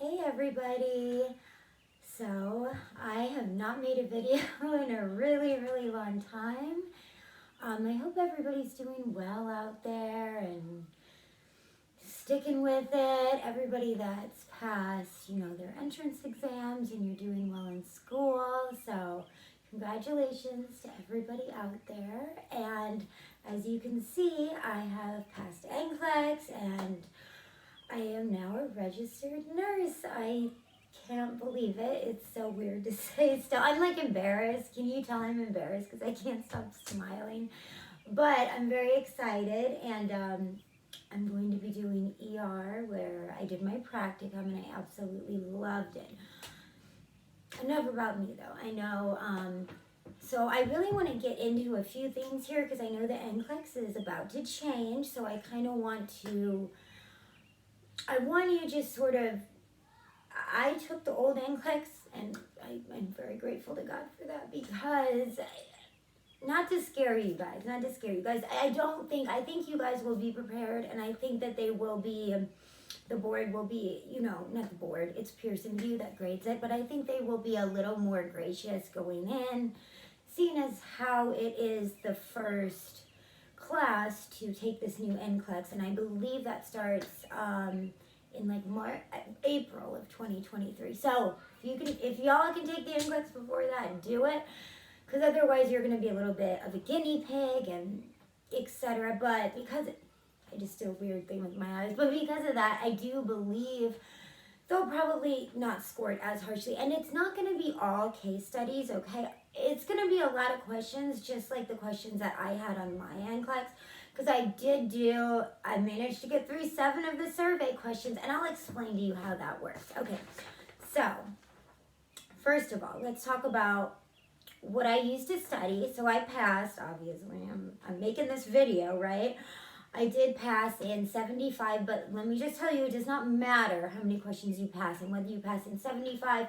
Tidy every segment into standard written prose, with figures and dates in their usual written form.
Hey everybody! So, I have not made a video in a really long time. I hope everybody's doing well out there and sticking with it. Everybody that's passed, their entrance exams and you're doing well in school. So, congratulations to everybody out there. And as you can see, I have passed NCLEX and I am now a registered nurse. I can't believe it. It's so weird to say still. I'm like embarrassed. Can you tell I'm embarrassed because I can't stop smiling? But I'm very excited and I'm going to be doing ER where I did my practicum and I absolutely loved it. Enough about me though. I know, so I really want to get into a few things here because I know the NCLEX is about to change. So I kind of want to just sort of, I took the old NCLEX and I'm very grateful to God for that because, not to scare you guys, I think you guys will be prepared and I think that they will be, the board will be, not the board, it's Pearson VUE that grades it, but I think they will be a little more gracious going in, seeing as how it is the first class to take this new NCLEX, and I believe that starts in like April of 2023. So if y'all can take the NCLEX before that, do it, because otherwise you're going to be a little bit of a guinea pig and etc. But because I just do a weird thing with my eyes, but because of that, I do believe they'll probably not score it as harshly, and it's not going to be all case studies, okay? It's going to be a lot of questions, just like the questions that I had on my NCLEX, because I managed to get through 7 of the survey questions, and I'll explain to you how that works. Okay, so first of all, let's talk about what I used to study. So I passed, obviously, I'm making this video, right? I did pass in 75, but let me just tell you, it does not matter how many questions you pass, and whether you pass in 75,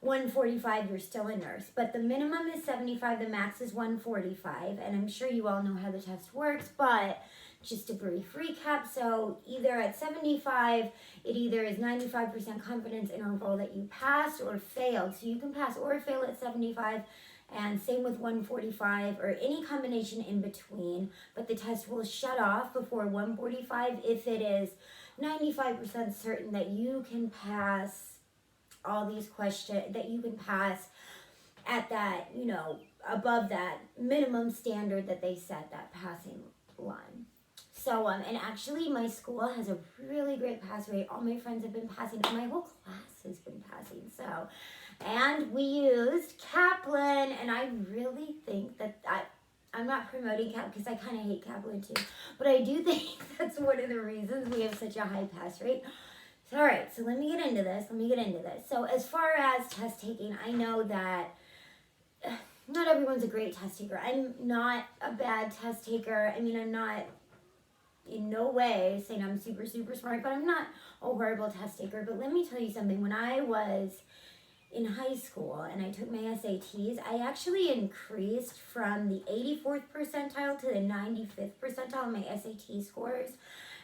145, you're still a nurse. But the minimum is 75, the max is 145, and I'm sure you all know how the test works, but just a brief recap. So either at 75, it either is 95% confidence interval that you passed or failed. So you can pass or fail at 75, and same with 145 or any combination in between, but the test will shut off before 145 if it is 95% certain that you can pass all these questions, that you can pass at that, above that minimum standard that they set, that passing line. So, and actually my school has a really great pass rate. All my friends have been passing, and my whole class has been passing, so. And we used Kaplan, and I really think that I'm not promoting Kaplan because I kind of hate Kaplan too, but I do think that's one of the reasons we have such a high pass rate. So, all right, so let me get into this. So as far as test taking, I know that not everyone's a great test taker. I'm not a bad test taker. I mean, I'm not in no way saying I'm super smart, but I'm not a horrible test taker. But let me tell you something. When I was in high school and I took my SATs, I actually increased from the 84th percentile to the 95th percentile in my SAT scores.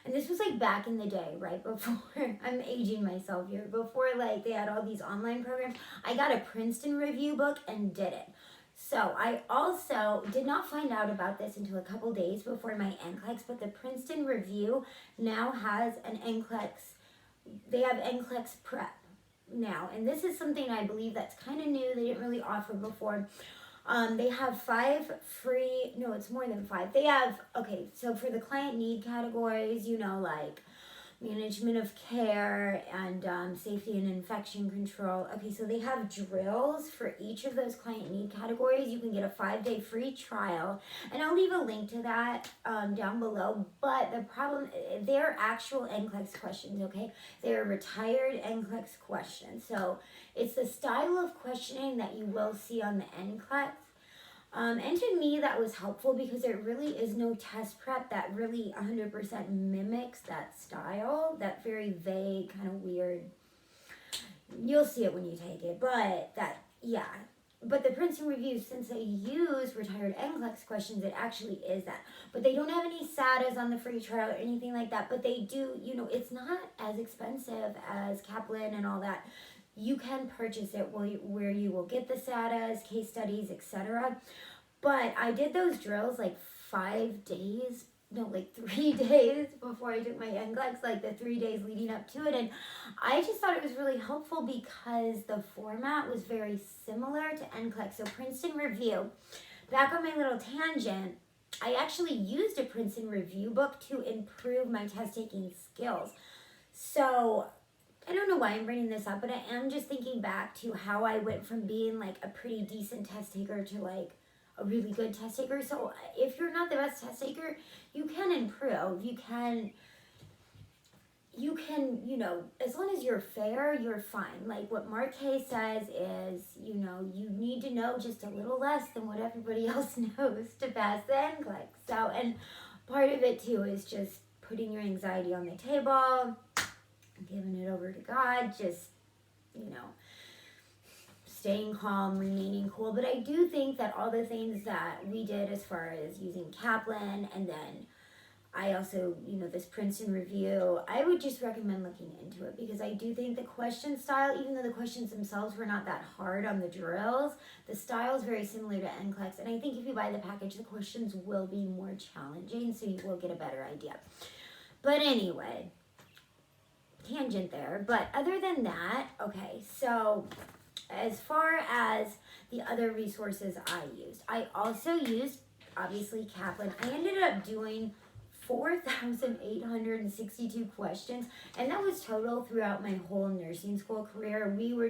And this was like back in the day, right before, I'm aging myself here, before like they had all these online programs. I got a Princeton review book and did it. So I also did not find out about this until a couple days before my NCLEX, but the Princeton review now has an NCLEX, they have NCLEX prep now, and this is something I believe that's kind of new. They didn't really offer before. They have 5 free, no, it's more than 5. They have, okay, so for the client need categories, like management of care and safety and infection control. Okay, so they have drills for each of those client need categories. You can get a 5-day free trial, and I'll leave a link to that down below. But the problem, they're actual NCLEX questions, okay? They're retired NCLEX questions. So it's the style of questioning that you will see on the NCLEX. And to me, that was helpful because there really is no test prep that really 100% mimics that style, that very vague, kind of weird. You'll see it when you take it, but that, yeah. but the Princeton Review, since they use retired NCLEX questions, it actually is that. But they don't have any SATAs on the free trial or anything like that. But they do, it's not as expensive as Kaplan and all that. You can purchase it where you will get the SATAs, case studies, etc. But I did those drills like 5 days, no, like 3 days before I took my NCLEX, like the 3 days leading up to it. And I just thought it was really helpful because the format was very similar to NCLEX. So Princeton Review, back on my little tangent, I actually used a Princeton Review book to improve my test taking skills. So I don't know why I'm bringing this up, but I am just thinking back to how I went from being like a pretty decent test taker to like a really good test taker. So if you're not the best test taker, you can improve. You can, as long as you're fair, you're fine. Like what Mark Hay says is, you need to know just a little less than what everybody else knows to pass the NCLEX. So, and part of it too is just putting your anxiety on the table, giving it over to God, just, staying calm, remaining cool. But I do think that all the things that we did as far as using Kaplan, and then I also, this Princeton Review, I would just recommend looking into it because I do think the question style, even though the questions themselves were not that hard on the drills, the style is very similar to NCLEX. And I think if you buy the package, the questions will be more challenging, so you will get a better idea. But anyway, tangent there. But other than that, okay, so as far as the other resources I also used, obviously, Kaplan. I ended up doing 4,862 questions, and that was total throughout my whole nursing school career. We were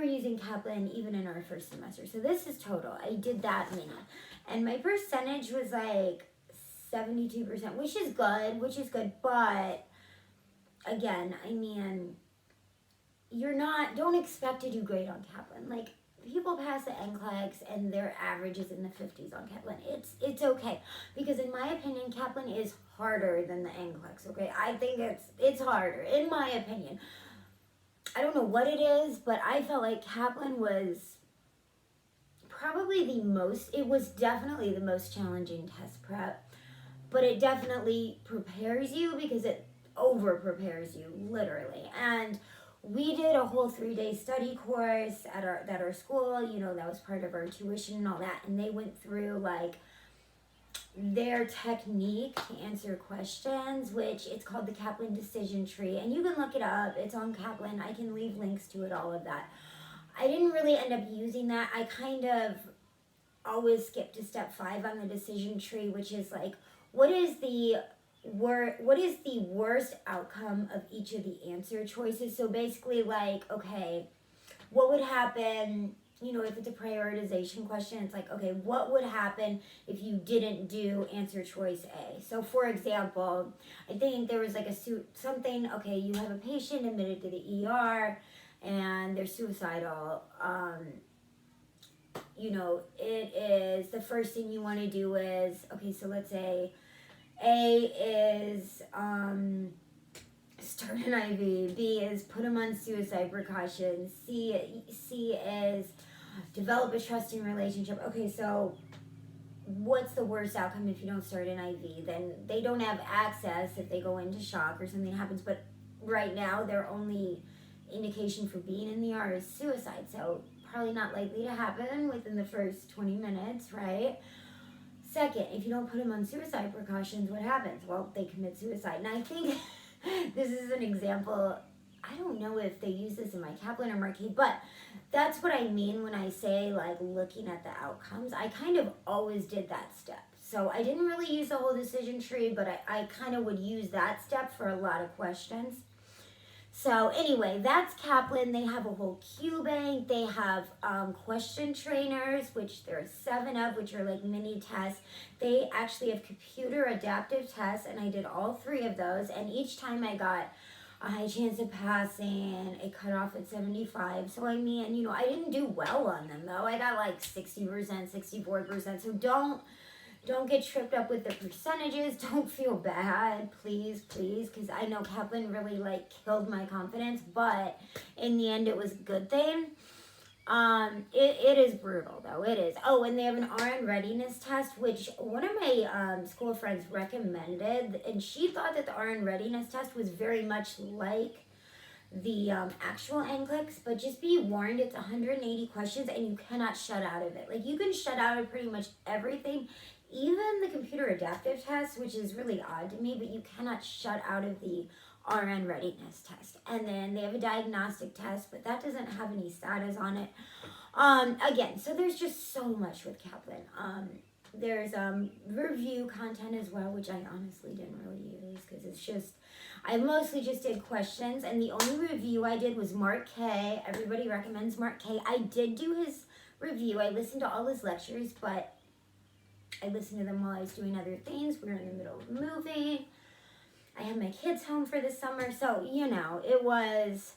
using Kaplan even in our first semester. So this is total. I did that many. And my percentage was like 72%, which is good, but again, I mean, don't expect to do great on Kaplan. Like, people pass the NCLEX and their average is in the 50s on Kaplan. It's okay, because in my opinion, Kaplan is harder than the NCLEX, okay? I think it's harder, in my opinion. I don't know what it is, but I felt like Kaplan was definitely the most challenging test prep, but it definitely prepares you because it over prepares you, literally. And we did a whole 3-day study course at our school, that was part of our tuition and all that, and they went through like their technique to answer questions, which it's called the Kaplan decision tree, and you can look it up. It's on Kaplan. I can leave links to it, all of that. I didn't really end up using that. I kind of always skip to step 5 on the decision tree, which is like, what is the worst outcome of each of the answer choices? So basically, like, okay, what would happen, if it's a prioritization question, it's like, okay, what would happen if you didn't do answer choice A? So for example, I think there was like okay, you have a patient admitted to the ER and they're suicidal. It is, the first thing you want to do is, okay, so let's say A is start an IV, B is put them on suicide precautions, C is develop a trusting relationship. Okay, so what's the worst outcome if you don't start an IV? Then they don't have access if they go into shock or something happens, but right now their only indication for being in the ER is suicide, so probably not likely to happen within the first 20 minutes, right? Second, if you don't put them on suicide precautions, what happens? Well, they commit suicide. And I think this is an example. I don't know if they use this in my Kaplan or Marquis, but that's what I mean when I say, like, looking at the outcomes. I kind of always did that step. So I didn't really use the whole decision tree, but I kind of would use that step for a lot of questions. So anyway, that's Kaplan. They have a whole Q bank. They have question trainers, which there are 7 of, which are like mini tests. They actually have computer adaptive tests, and I did all 3 of those. And each time I got a high chance of passing, a cutoff at 75. So I mean, I didn't do well on them though. I got like 60%, 64%. So don't get tripped up with the percentages. Don't feel bad, please, because I know Kaplan really like killed my confidence, but in the end it was a good thing. It is brutal though. It is. Oh, and they have an RN readiness test, which one of my school friends recommended, and she thought that the RN readiness test was very much like the actual NCLEX, but just be warned, it's 180 questions and you cannot shut out of it. Like, you can shut out of pretty much everything, even the computer adaptive test, which is really odd to me, but you cannot shut out of the RN readiness test. And then they have a diagnostic test, but that doesn't have any status on it. Again, so there's just so much with Kaplan. There's review content as well, which I honestly didn't really use because it's just, I mostly just did questions, and the only review I did was Mark K. Everybody recommends Mark K. I did do his review. I listened to all his lectures, but I listened to them while I was doing other things. We were in the middle of moving. I had my kids home for the summer, so, you know, it was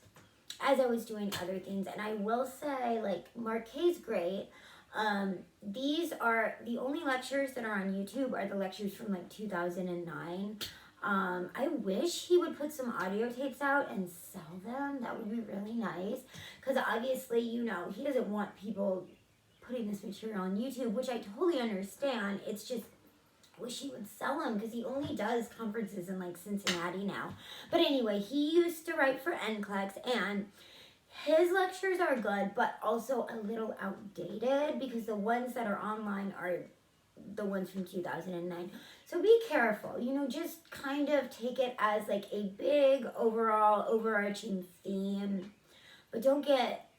as I was doing other things. And I will say, like, Mark K's great. These are the only lectures that are on YouTube are the lectures from like 2009. I wish he would put some audio tapes out and sell them. That would be really nice. Because obviously, you know, he doesn't want people putting this material on YouTube, which I totally understand. It's just, I wish he would sell them because he only does conferences in like Cincinnati now. But anyway, he used to write for NCLEX, and his lectures are good, but also a little outdated because the ones that are online are the ones from 2009. So be careful, you know, just kind of take it as like a big overall overarching theme, but don't get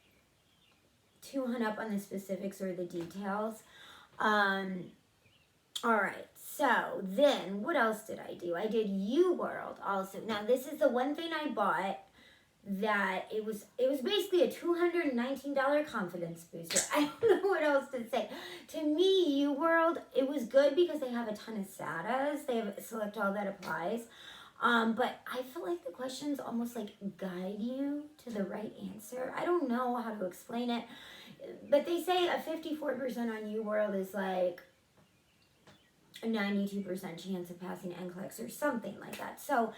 too hung up on the specifics or the details. All right, so then what else did I do? I did UWorld also. Now this is the one thing I bought that it was basically a $219 confidence booster. I don't know what else to say. To me, UWorld, it was good because they have a ton of SATAs. They have select all that applies. But I feel like the questions almost like guide you to the right answer. I don't know how to explain it, but they say a 54% on UWorld is like a 92% chance of passing NCLEX or something like that. So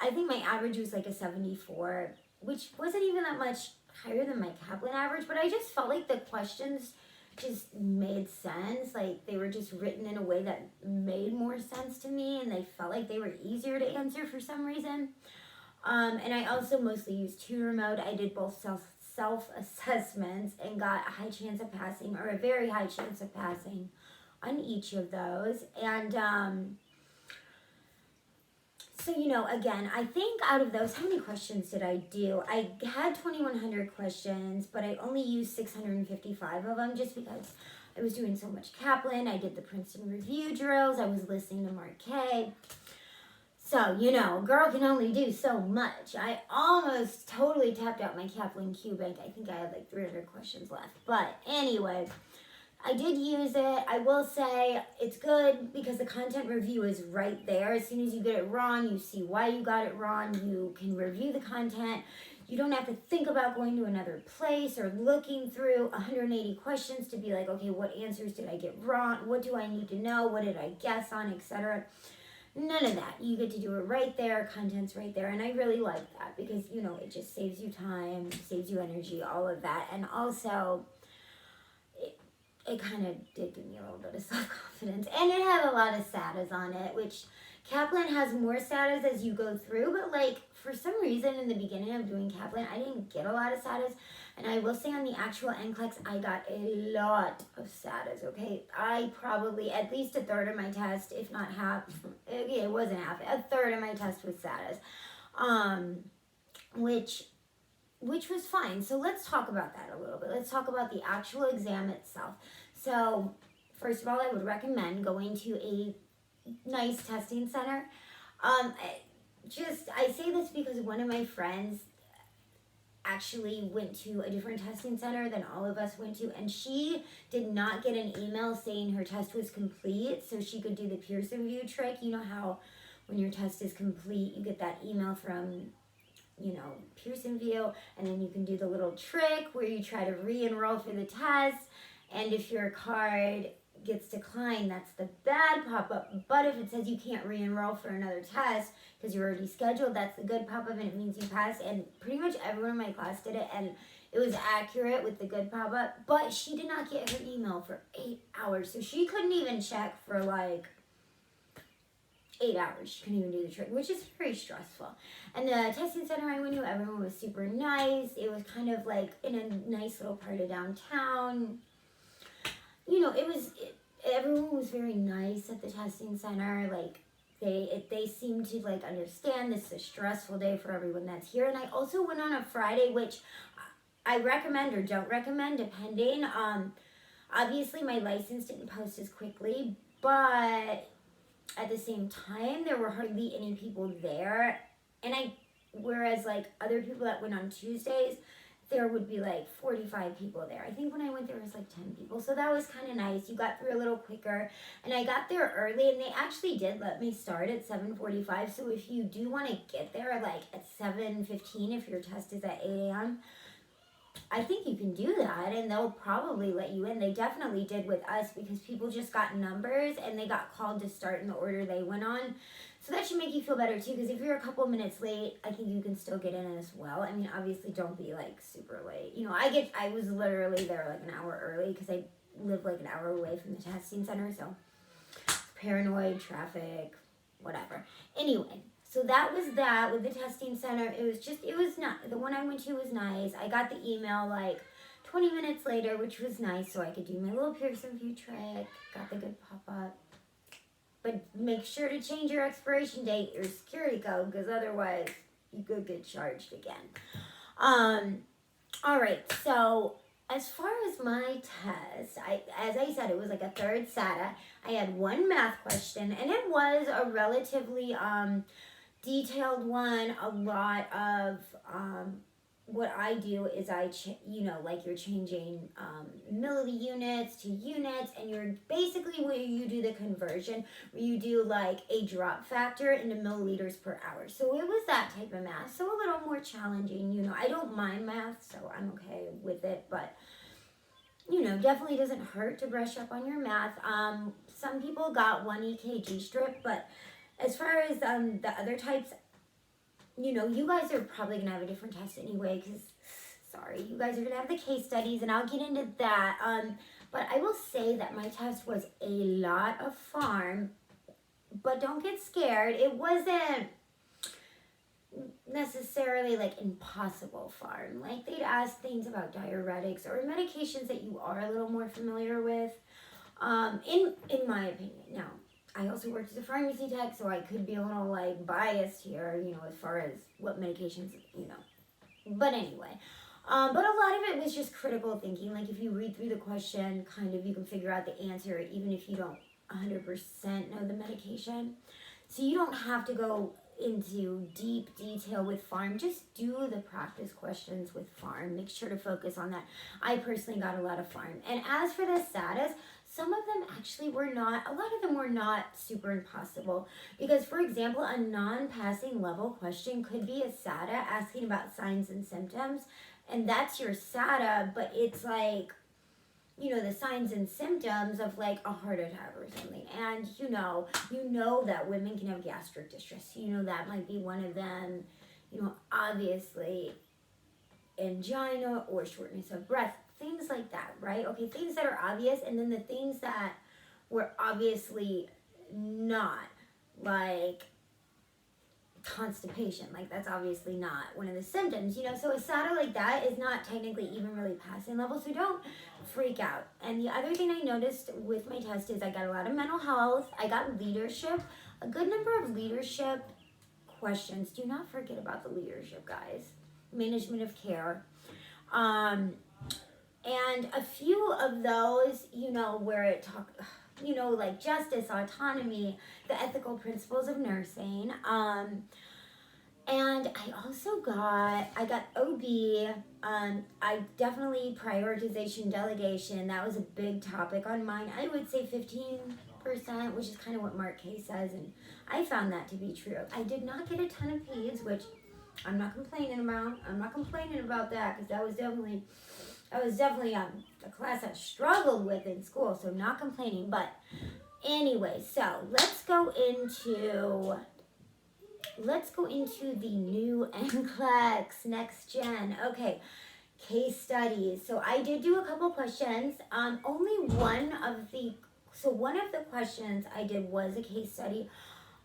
I think my average was like a 74, which wasn't even that much higher than my Kaplan average, but I just felt like the questions just made sense. Like they were just written in a way that made more sense to me, and they felt like they were easier to answer for some reason. And I also mostly used tutor mode. I did both self-assessments and got a high chance of passing, or a very high chance of passing on each of those. And so, you know, again, I think out of those, how many questions did I do? I had 2,100 questions, but I only used 655 of them just because I was doing so much Kaplan. I did the Princeton review drills. I was listening to Mark K. So, you know, a girl can only do so much. I almost totally tapped out my Kaplan Q bank. I think I had like 300 questions left. But anyway, I did use it. I will say it's good because the content review is right there. As soon as you get it wrong, you see why you got it wrong. You can review the content. You don't have to think about going to another place or looking through 180 questions to be like, okay, what answers did I get wrong? What do I need to know? What did I guess on, etc. None of that. You get to do it right there. Content's right there. And I really like that because, you know, it just saves you time, saves you energy, all of that. And also, it kind of did give me a little bit of self-confidence. And it had a lot of SATAs on it, which Kaplan has more SATAs as you go through. But, like, for some reason in the beginning of doing Kaplan, I didn't get a lot of SATAs. And I will say on the actual NCLEX, I got a lot of SATAs, okay? I probably, at least a third of my test, if not half, it wasn't half, a third of my test was SATAs, which was fine. So let's talk about that a little bit. Let's talk about the actual exam itself. So first of all, I would recommend going to a nice testing center. I say this because one of my friends actually went to a different testing center than all of us went to, and she did not get an email saying her test was complete so she could do the Pearson VUE trick. You know how when your test is complete, you get that email from, you know, Pearson VUE, and then you can do the little trick where you try to re-enroll for the test, and if your card gets declined, that's the bad pop-up. But if it says you can't re-enroll for another test because you're already scheduled, that's the good pop-up, and it means you passed. And pretty much everyone in my class did it, and it was accurate with the good pop-up. But she did not get her email for 8 hours, so she couldn't even check for like 8 hours. She couldn't even do the trick, which is very stressful. And the testing center I went to, everyone was super nice. It was kind of like in a nice little part of downtown. You know, everyone was very nice at the testing center. Like, they seemed to like understand this is a stressful day for everyone that's here. And I also went on a Friday, which I recommend or don't recommend depending. Obviously my license didn't post as quickly, but at the same time there were hardly any people there. And whereas like other people that went on Tuesdays, there would be like 45 people there. I think when I went there was like 10 people. So that was kind of nice. You got through a little quicker. And I got there early, and they actually did let me start at 7:45. So if you do want to get there like at 7:15, if your test is at 8 a.m., I think you can do that, and they'll probably let you in. They definitely did with us because people just got numbers and they got called to start in the order they went on. So that should make you feel better too, because if you're a couple minutes late, I think you can still get in as well. I mean, obviously don't be like super late. You know, I was literally there like an hour early because I live like an hour away from the testing center, so paranoid, traffic, whatever. Anyway, so that was that with the testing center. It was not, the one I went to was nice. I got the email like 20 minutes later, which was nice, so I could do my little Pearson VUE trick, got the good pop-up. But make sure to change your expiration date, your security code, because otherwise you could get charged again. All right, so as far as my test, as I said, it was like a third SATA. I had one math question, and it was a relatively detailed one. A lot of what I do is like you're changing units to units, and you're basically where you do the conversion, where you do like a drop factor into milliliters per hour. So it was that type of math, so a little more challenging. You know, I don't mind math, so I'm okay with it, but you know, definitely doesn't hurt to brush up on your math. Some people got 1 EKG strip, but as far as the other types, you know, you guys are probably going to have a different test anyway, because, sorry, you guys are going to have the case studies, and I'll get into that. But I will say that my test was a lot of pharm, but don't get scared. It wasn't necessarily like impossible pharm. Like, they'd ask things about diuretics or medications that you are a little more familiar with, in my opinion. Now, I also worked as a pharmacy tech, so I could be a little like biased here, you know, as far as what medications, you know. But anyway, but a lot of it was just critical thinking. Like, if you read through the question, kind of you can figure out the answer even if you don't 100% know the medication. So you don't have to go into deep detail with pharm. Just do the practice questions with pharm. Make sure to focus on that. I personally got a lot of pharm. And as for the status, some of them actually were not, a lot of them were not super impossible. Because, for example, a non-passing level question could be a SATA asking about signs and symptoms. And that's your SATA, but it's like, you know, the signs and symptoms of like a heart attack or something. And you know that women can have gastric distress. You know, that might be one of them. You know, obviously angina or shortness of breath. Things like that, right? Okay, things that are obvious, and then the things that were obviously not, like constipation. Like, that's obviously not one of the symptoms, you know? So a SATA like that is not technically even really passing level, so don't freak out. And the other thing I noticed with my test is I got a lot of mental health. I got leadership, a good number of leadership questions. Do not forget about the leadership, guys. Management of care. And a few of those, you know, where it talked, you know, like justice, autonomy, the ethical principles of nursing. And I got OB. I definitely prioritization, delegation. That was a big topic on mine. I would say 15%, which is kind of what Mark K says. And I found that to be true. I did not get a ton of peds, which I'm not complaining about. I'm not complaining about that, because that was definitely that was definitely a class I struggled with in school, so not complaining. But anyway, so let's go into the new NCLEX NexGen. Okay, case studies. So I did do a couple questions. One of the questions I did was a case study,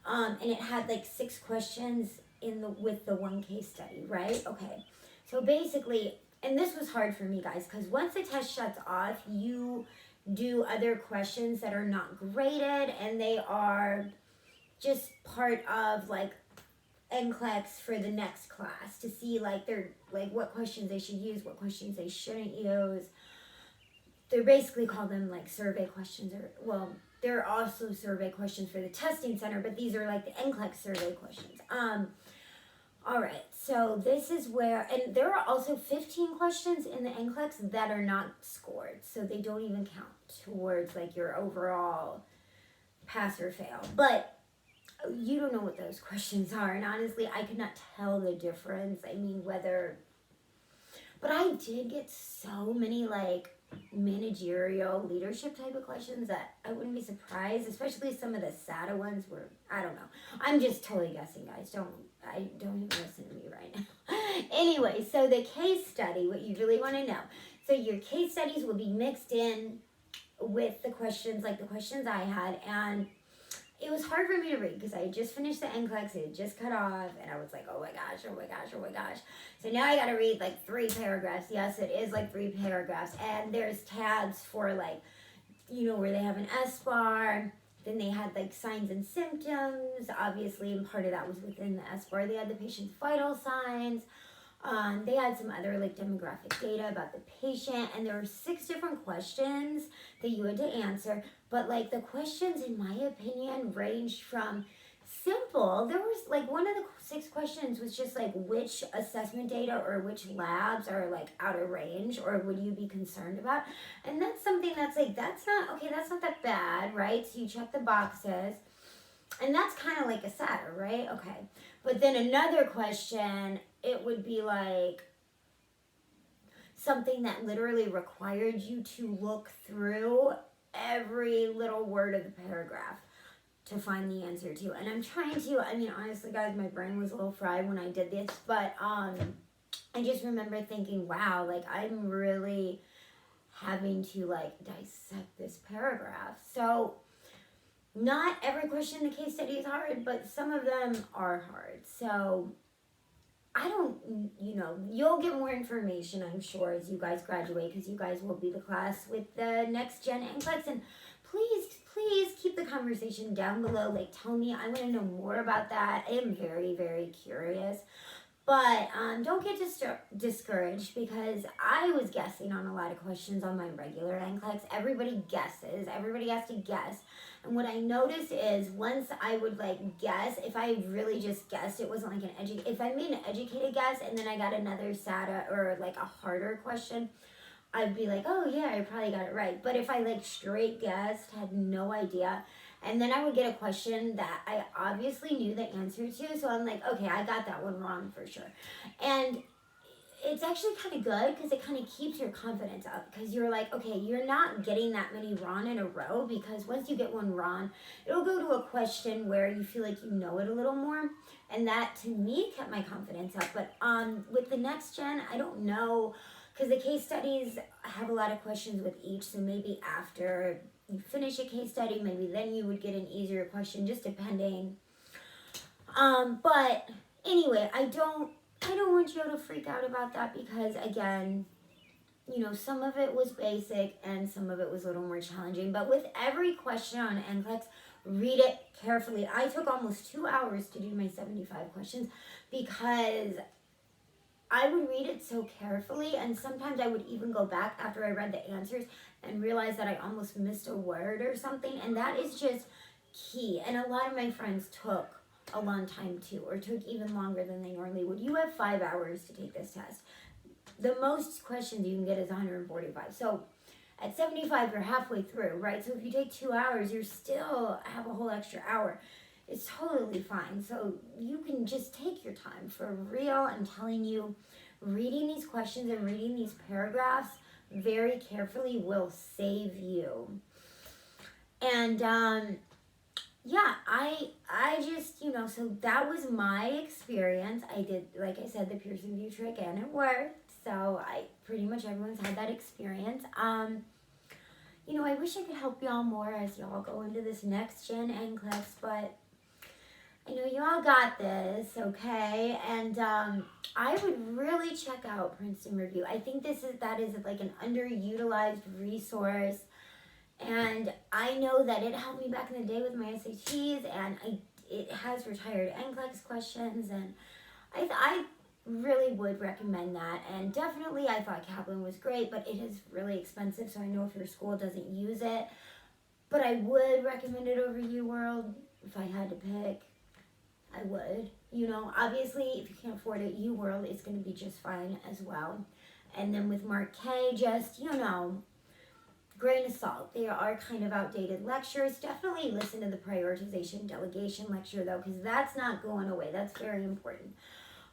and it had like 6 questions with the one case study, right? Okay, so basically, and this was hard for me, guys, because once the test shuts off, you do other questions that are not graded, and they are just part of like NCLEX for the next class to see what questions they should use, what questions they shouldn't use. They basically call them like survey questions, there are also survey questions for the testing center, but these are like the NCLEX survey questions. All right, so this is where, and there are also 15 questions in the NCLEX that are not scored, so they don't even count towards like your overall pass or fail. But you don't know what those questions are, and honestly, I could not tell the difference. I mean, but I did get so many like managerial leadership type of questions that I wouldn't be surprised, especially some of the SATA ones were, I don't know. I'm just totally guessing, guys. Don't even listen to me right now. Anyway, so the case study, what you really want to know. So your case studies will be mixed in with the questions, like the questions I had, and it was hard for me to read because I had just finished the NCLEX, it had just cut off, and I was like, oh my gosh, oh my gosh, oh my gosh. So now I gotta read like 3 paragraphs. Yes, it is like 3 paragraphs. And there's tabs for like, where they have an S bar. Then they had like signs and symptoms, obviously, and part of that was within the S bar. They had the patient's vital signs. They had some other like demographic data about the patient, and there were 6 different questions that you had to answer. But like the questions, in my opinion, ranged from simple. There was like one of the 6 questions was just like which assessment data or which labs are like out of range or would you be concerned about, and that's something that's like that's not that bad, right? So you check the boxes, and that's kind of like a SATA, right? Okay, but then another question, it would be like something that literally required you to look through every little word of the paragraph to find the answer to. And I'm trying to, honestly, guys, my brain was a little fried when I did this, but I just remember thinking, wow, like I'm really having to like dissect this paragraph. So not every question in the case study is hard, but some of them are hard. So I don't, you'll get more information, I'm sure, as you guys graduate, because you guys will be the class with the NexGen NCLEX. And please keep the conversation down below. Like, tell me, I want to know more about that. I am very, very curious. But don't get discouraged, because I was guessing on a lot of questions on my regular NCLEX. Everybody guesses. Everybody has to guess. And what I noticed is once I would like guess, if I really just guessed, it wasn't like if I made an educated guess and then I got another SATA or like a harder question, I'd be like, oh yeah, I probably got it right. But if I like straight guessed, had no idea, and then I would get a question that I obviously knew the answer to, so I'm like, okay, I got that one wrong for sure. And it's actually kind of good because it kind of keeps your confidence up, because you're like, okay, you're not getting that many wrong in a row, because once you get one wrong, it'll go to a question where you feel like you know it a little more, and that to me kept my confidence up. But with the NexGen, I don't know, because the case studies have a lot of questions with each, so maybe after you finish a case study, maybe then you would get an easier question, just depending. But anyway, I don't want you to freak out about that, because again, some of it was basic and some of it was a little more challenging. But with every question on NCLEX, read it carefully. I took almost 2 hours to do my 75 questions because I would read it so carefully, and sometimes I would even go back after I read the answers and realize that I almost missed a word or something, and that is just key. And a lot of my friends took a long time too, or took even longer than they normally would. You have 5 hours to take this test. The most questions you can get is 145. So at 75, you're halfway through, right? So if you take 2 hours, you still have a whole extra hour. It's totally fine. So you can just take your time. For real, I'm telling you, reading these questions and reading these paragraphs very carefully will save you. And yeah, I just, so that was my experience. I did, like I said, the Pearson View trick, and it worked. So I pretty much everyone's had that experience. I wish I could help y'all more as y'all go into this next gen NCLEX, but I know you all got this, okay? And I would really check out Princeton Review. I think that is like an underutilized resource. And I know that it helped me back in the day with my SATs, and it has retired NCLEX questions, and I really would recommend that. And definitely I thought Kaplan was great, but it is really expensive, so I know if your school doesn't use it. But I would recommend it over UWorld if I had to pick. I would. Obviously, if you can't afford it, UWorld is going to be just fine as well. And then with Mark K, just, grain of salt. They are kind of outdated lectures. Definitely listen to the prioritization delegation lecture, though, because that's not going away. That's very important.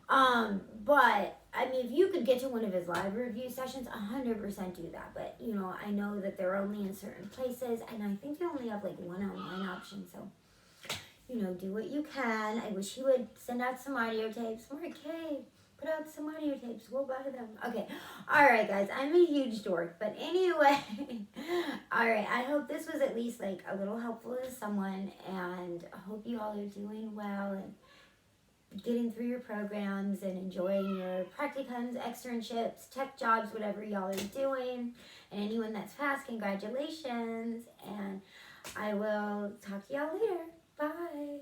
But, I mean, if you could get to one of his live review sessions, 100% do that. But, I know that they're only in certain places, and I think you only have, like, one online option, so do what you can. I wish he would send out some audio tapes. Mark K, put out some audio tapes. We'll buy them. Okay. All right, guys. I'm a huge dork. But anyway, all right. I hope this was at least like a little helpful to someone. And I hope you all are doing well and getting through your programs and enjoying your practicums, externships, tech jobs, whatever y'all are doing. And anyone that's passed, congratulations. And I will talk to y'all later. Bye.